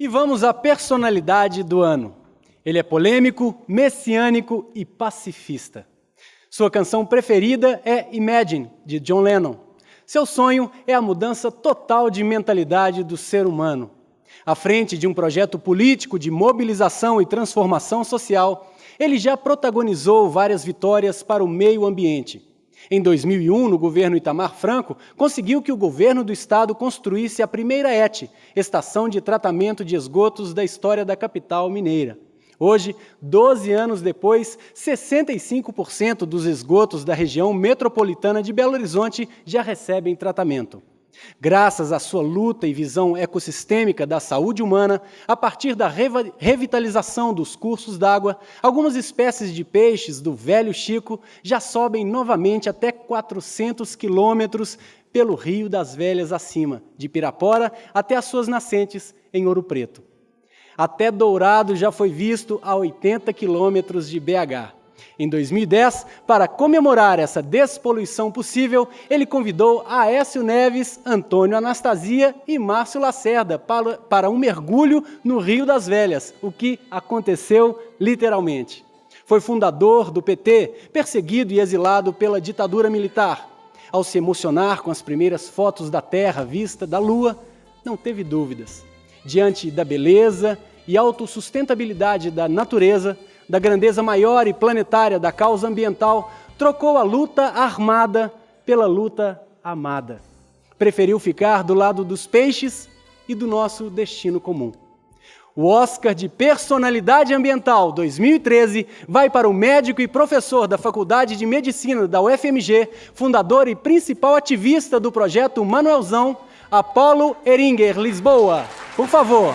E vamos à personalidade do ano. Ele é polêmico, messiânico e pacifista. Sua canção preferida é Imagine, de John Lennon. Seu sonho é a mudança total de mentalidade do ser humano. À frente de um projeto político de mobilização e transformação social, ele já protagonizou várias vitórias para o meio ambiente. Em 2001, no governo Itamar Franco, conseguiu que o governo do estado construísse a primeira ET, Estação de Tratamento de Esgotos da história da capital mineira. Hoje, 12 anos depois, 65% dos esgotos da região metropolitana de Belo Horizonte já recebem tratamento. Graças à sua luta e visão ecossistêmica da saúde humana, a partir da revitalização dos cursos d'água, algumas espécies de peixes do Velho Chico já sobem novamente até 400 quilômetros pelo Rio das Velhas acima, de Pirapora até as suas nascentes em Ouro Preto. Até Dourado já foi visto a 80 quilômetros de BH. Em 2010, para comemorar essa despoluição possível, ele convidou Aécio Neves, Antônio Anastasia e Márcio Lacerda para um mergulho no Rio das Velhas, o que aconteceu literalmente. Foi fundador do PT, perseguido e exilado pela ditadura militar. Ao se emocionar com as primeiras fotos da Terra vista da Lua, não teve dúvidas. Diante da beleza e autossustentabilidade da natureza, da grandeza maior e planetária da causa ambiental, trocou a luta armada pela luta amada. Preferiu ficar do lado dos peixes e do nosso destino comum. O Oscar de Personalidade Ambiental 2013 vai para o médico e professor da Faculdade de Medicina da UFMG, fundador e principal ativista do projeto Manuelzão, Apolo Eringer Lisboa. Por favor.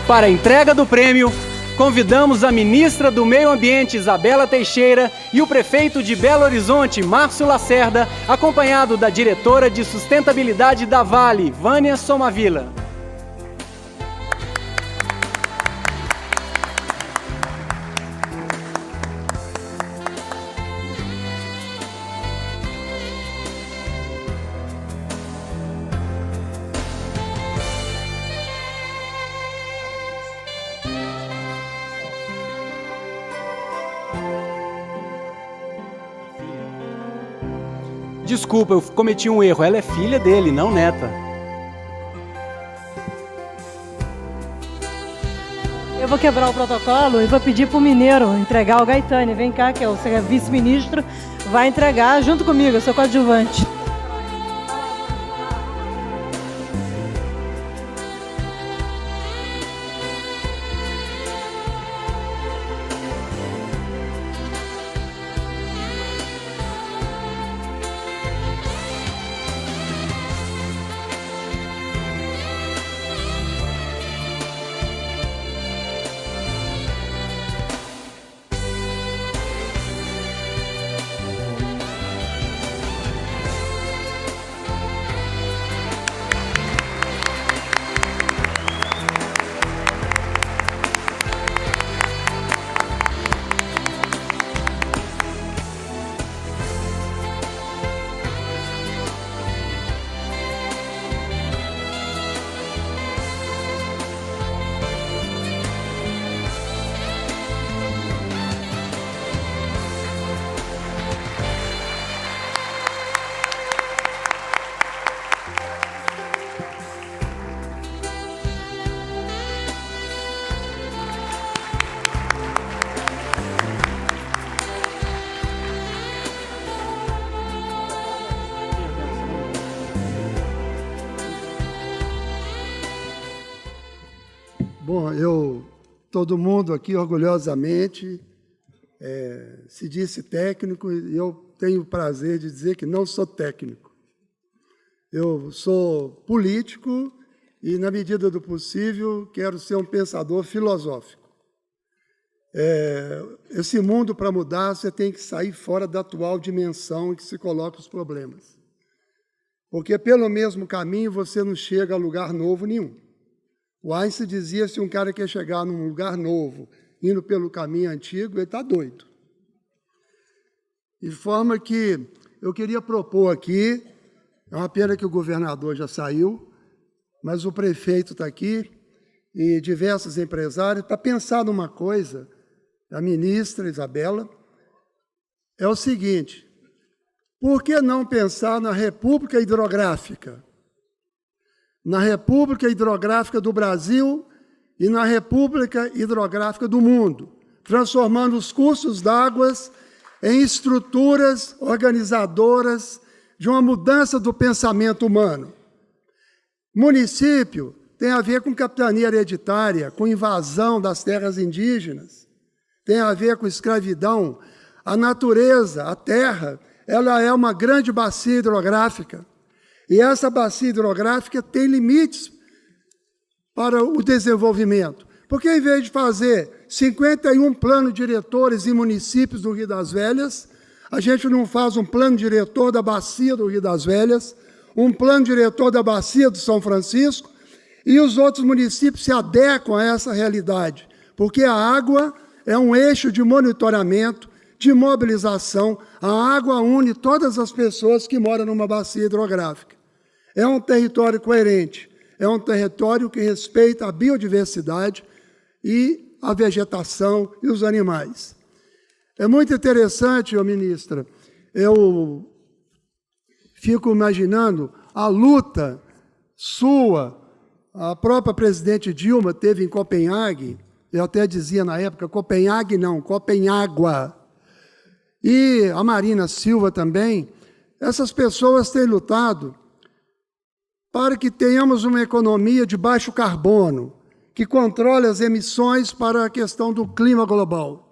Para a entrega do prêmio, convidamos a ministra do Meio Ambiente, Isabela Teixeira, e o prefeito de Belo Horizonte, Márcio Lacerda, acompanhado da diretora de Sustentabilidade da Vale, Vânia Somavila. Desculpa, eu cometi um erro. Ela é filha dele, não neta. Eu vou quebrar o protocolo e vou pedir para o mineiro entregar o Gaetani. Vem cá, que é o vice-ministro, vai entregar junto comigo, eu sou coadjuvante. Bom, todo mundo aqui orgulhosamente se disse técnico e eu tenho o prazer de dizer que não sou técnico. Eu sou político e, na medida do possível, quero ser um pensador filosófico. Esse mundo, para mudar, você tem que sair fora da atual dimensão em que se colocam os problemas. Porque, pelo mesmo caminho, você não chega a lugar novo nenhum. O Einstein dizia que se um cara quer chegar num lugar novo, indo pelo caminho antigo, ele está doido. De forma que eu queria propor aqui, é uma pena que o governador já saiu, mas o prefeito está aqui, e diversos empresários, para pensar numa coisa, a ministra Isabela, é o seguinte: por que não pensar na República Hidrográfica? Na República Hidrográfica do Brasil e na República Hidrográfica do mundo, transformando os cursos d'água em estruturas organizadoras de uma mudança do pensamento humano. Município tem a ver com capitania hereditária, com invasão das terras indígenas, tem a ver com escravidão. A natureza, a terra, ela é uma grande bacia hidrográfica. E essa bacia hidrográfica tem limites para o desenvolvimento. Porque, em vez de fazer 51 planos diretores em municípios do Rio das Velhas, a gente não faz um plano diretor da bacia do Rio das Velhas, um plano diretor da bacia do São Francisco, e os outros municípios se adequam a essa realidade, porque a água é um eixo de monitoramento, de mobilização. A água une todas as pessoas que moram numa bacia hidrográfica. É um território coerente, é um território que respeita a biodiversidade e a vegetação e os animais. É muito interessante, ministra, eu fico imaginando a luta sua. A própria presidente Dilma teve em Copenhague, eu até dizia na época, Copenhague não, Copenhágua. E a Marina Silva também. Essas pessoas têm lutado para que tenhamos uma economia de baixo carbono, que controle as emissões para a questão do clima global.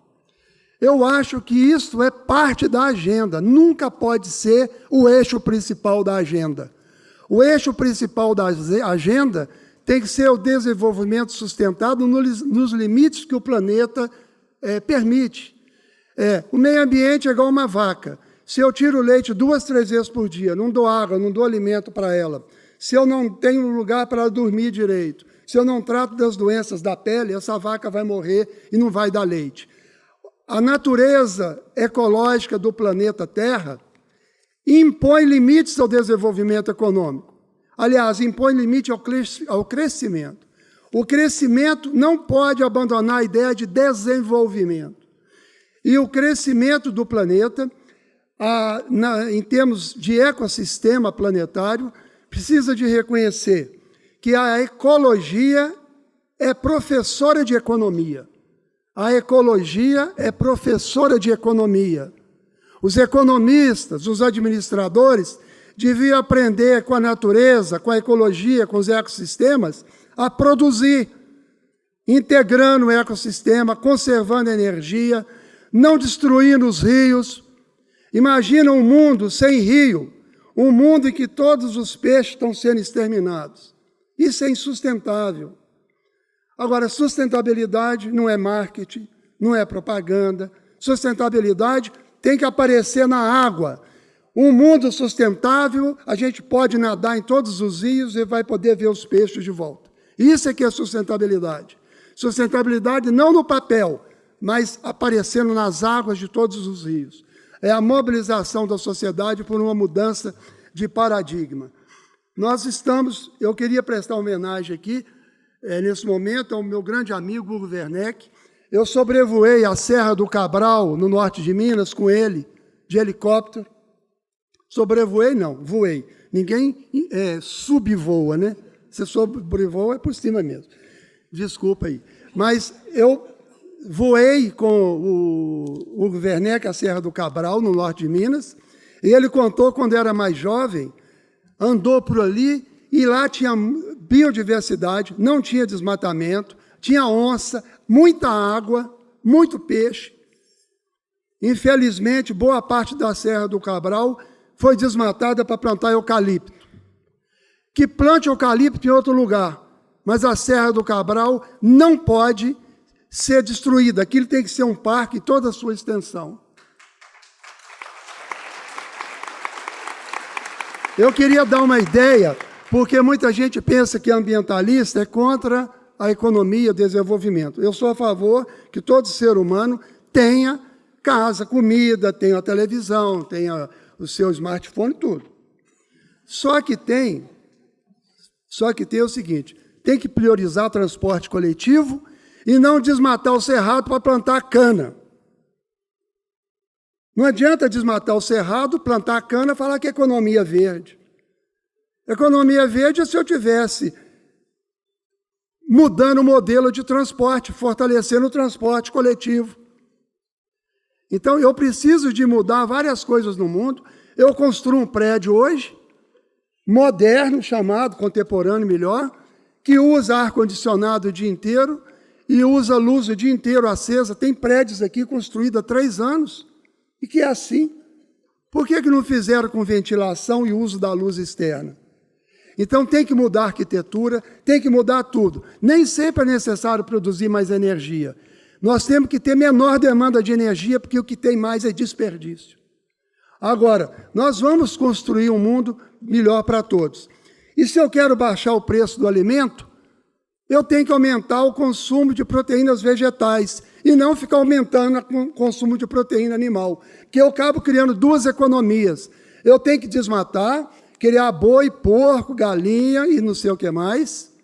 Eu acho que isso é parte da agenda, nunca pode ser o eixo principal da agenda. O eixo principal da agenda tem que ser o desenvolvimento sustentado nos limites que o planeta permite. O meio ambiente é igual uma vaca. Se eu tiro leite 2, 3 vezes por dia, não dou água, não dou alimento para ela, se eu não tenho lugar para ela dormir direito, se eu não trato das doenças da pele, essa vaca vai morrer e não vai dar leite. A natureza ecológica do planeta Terra impõe limites ao desenvolvimento econômico. Aliás, impõe limite ao crescimento. O crescimento não pode abandonar a ideia de desenvolvimento. E o crescimento do planeta, em termos de ecossistema planetário, precisa de reconhecer que a ecologia é professora de economia. A ecologia é professora de economia. Os economistas, os administradores, deviam aprender com a natureza, com a ecologia, com os ecossistemas, a produzir, integrando o ecossistema, conservando a energia, não destruindo os rios. Imagina um mundo sem rio, um mundo em que todos os peixes estão sendo exterminados. Isso é insustentável. Agora, sustentabilidade não é marketing, não é propaganda. Sustentabilidade tem que aparecer na água. Um mundo sustentável, a gente pode nadar em todos os rios e vai poder ver os peixes de volta. Isso é que é sustentabilidade. Sustentabilidade não no papel, mas aparecendo nas águas de todos os rios. É a mobilização da sociedade por uma mudança de paradigma. Eu queria prestar homenagem aqui, nesse momento, ao meu grande amigo Hugo Werneck. Eu sobrevoei a Serra do Cabral, no norte de Minas, com ele, de helicóptero. Sobrevoei, não, voei. Ninguém subvoa, né? Você sobrevoa é por cima mesmo. Desculpa aí. Mas eu voei com o Hugo Werneck, a Serra do Cabral, no norte de Minas, e ele contou, quando era mais jovem, andou por ali, e lá tinha biodiversidade, não tinha desmatamento, tinha onça, muita água, muito peixe. Infelizmente, boa parte da Serra do Cabral foi desmatada para plantar eucalipto. Que plante eucalipto em outro lugar, mas a Serra do Cabral não pode ser destruída. Aquilo tem que ser um parque em toda a sua extensão. Eu queria dar uma ideia, porque muita gente pensa que ambientalista é contra a economia e o desenvolvimento. Eu sou a favor que todo ser humano tenha casa, comida, tenha a televisão, tenha o seu smartphone, tudo. Só que tem o seguinte, tem que priorizar o transporte coletivo e não desmatar o cerrado para plantar cana. Não adianta desmatar o cerrado, plantar cana e falar que é economia verde. Economia verde é se eu tivesse mudando o modelo de transporte, fortalecendo o transporte coletivo. Então, eu preciso de mudar várias coisas no mundo. Eu construo um prédio hoje, moderno, chamado, contemporâneo melhor, que usa ar-condicionado o dia inteiro e usa luz o dia inteiro acesa. Tem prédios aqui construídos há 3 anos e que é assim. Por que não fizeram com ventilação e uso da luz externa? Então, tem que mudar a arquitetura, tem que mudar tudo. Nem sempre é necessário produzir mais energia. Nós temos que ter menor demanda de energia, porque o que tem mais é desperdício. Agora, nós vamos construir um mundo melhor para todos. E se eu quero baixar o preço do alimento, eu tenho que aumentar o consumo de proteínas vegetais e não ficar aumentando o consumo de proteína animal, porque eu acabo criando 2 economias. Eu tenho que desmatar, criar boi, porco, galinha e não sei o que mais.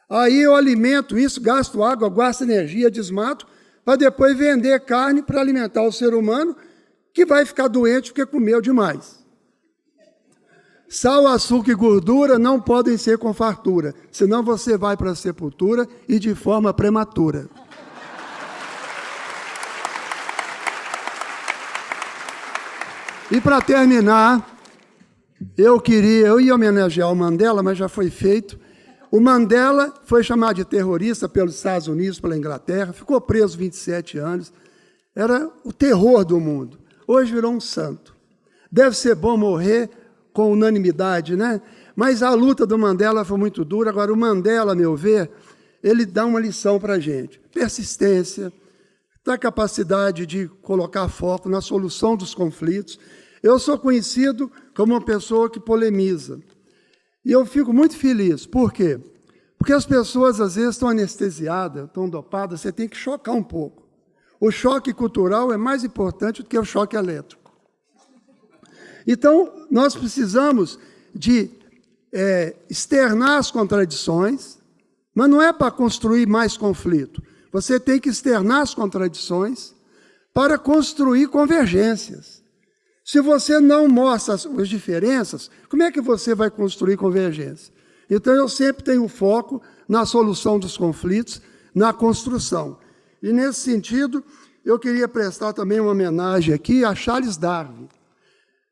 Aí eu alimento isso, gasto água, gasto energia, desmato, para depois vender carne para alimentar o ser humano, que vai ficar doente porque comeu demais. Sal, açúcar e gordura não podem ser com fartura, senão você vai para a sepultura e de forma prematura. E para terminar, eu ia homenagear o Mandela, mas já foi feito. O Mandela foi chamado de terrorista pelos Estados Unidos, pela Inglaterra, ficou preso 27 anos, era o terror do mundo. Hoje virou um santo. Deve ser bom morrer com unanimidade, né? Mas a luta do Mandela foi muito dura. Agora, o Mandela, a meu ver, ele dá uma lição para a gente. Persistência, da capacidade de colocar foco na solução dos conflitos. Eu sou conhecido como uma pessoa que polemiza. E eu fico muito feliz. Por quê? Porque as pessoas, às vezes, estão anestesiadas, estão dopadas, você tem que chocar um pouco. O choque cultural é mais importante do que o choque elétrico. Então, nós precisamos de externar as contradições, mas não é para construir mais conflito. Você tem que externar as contradições para construir convergências. Se você não mostra as diferenças, como é que você vai construir convergência? Então, eu sempre tenho foco na solução dos conflitos, na construção. E, nesse sentido, eu queria prestar também uma homenagem aqui a Charles Darwin.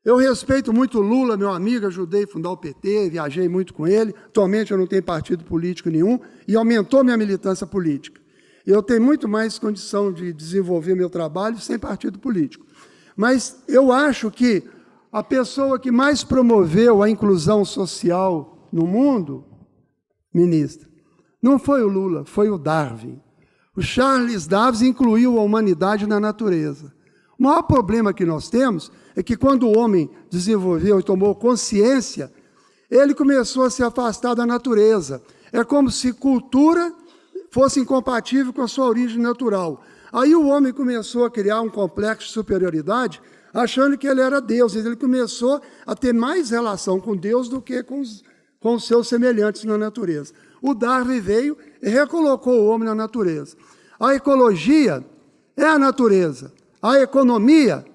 Eu respeito muito Lula, meu amigo, ajudei a fundar o PT, viajei muito com ele. Atualmente, eu não tenho partido político nenhum e aumentou minha militância política. Eu tenho muito mais condição de desenvolver meu trabalho sem partido político. Mas eu acho que a pessoa que mais promoveu a inclusão social no mundo, ministra, não foi o Lula, foi o Darwin. O Charles Darwin incluiu a humanidade na natureza. O maior problema que nós temos é que quando o homem desenvolveu e tomou consciência, ele começou a se afastar da natureza. É como se cultura fosse incompatível com a sua origem natural. Aí o homem começou a criar um complexo de superioridade, achando que ele era Deus. Ele começou a ter mais relação com Deus do que com os seus semelhantes na natureza. O Darwin veio e recolocou o homem na natureza. A ecologia é a natureza. A economia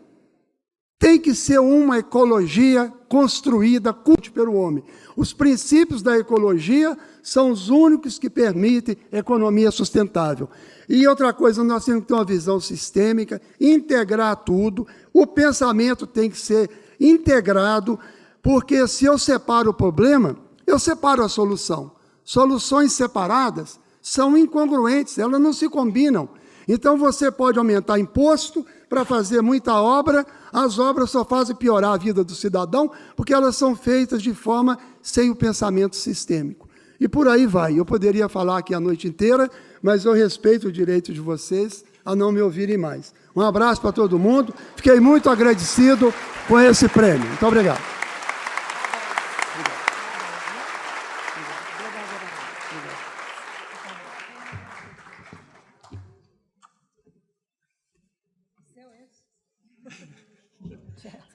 tem que ser uma ecologia construída pelo homem. Os princípios da ecologia são os únicos que permitem economia sustentável. E outra coisa, nós temos que ter uma visão sistêmica, integrar tudo. O pensamento tem que ser integrado, porque se eu separo o problema, eu separo a solução. Soluções separadas são incongruentes, elas não se combinam. Então, você pode aumentar imposto para fazer muita obra, as obras só fazem piorar a vida do cidadão, porque elas são feitas de forma sem o pensamento sistêmico. E por aí vai. Eu poderia falar aqui a noite inteira, mas eu respeito o direito de vocês a não me ouvirem mais. Um abraço para todo mundo. Fiquei muito agradecido com esse prêmio. Muito obrigado. Tchau.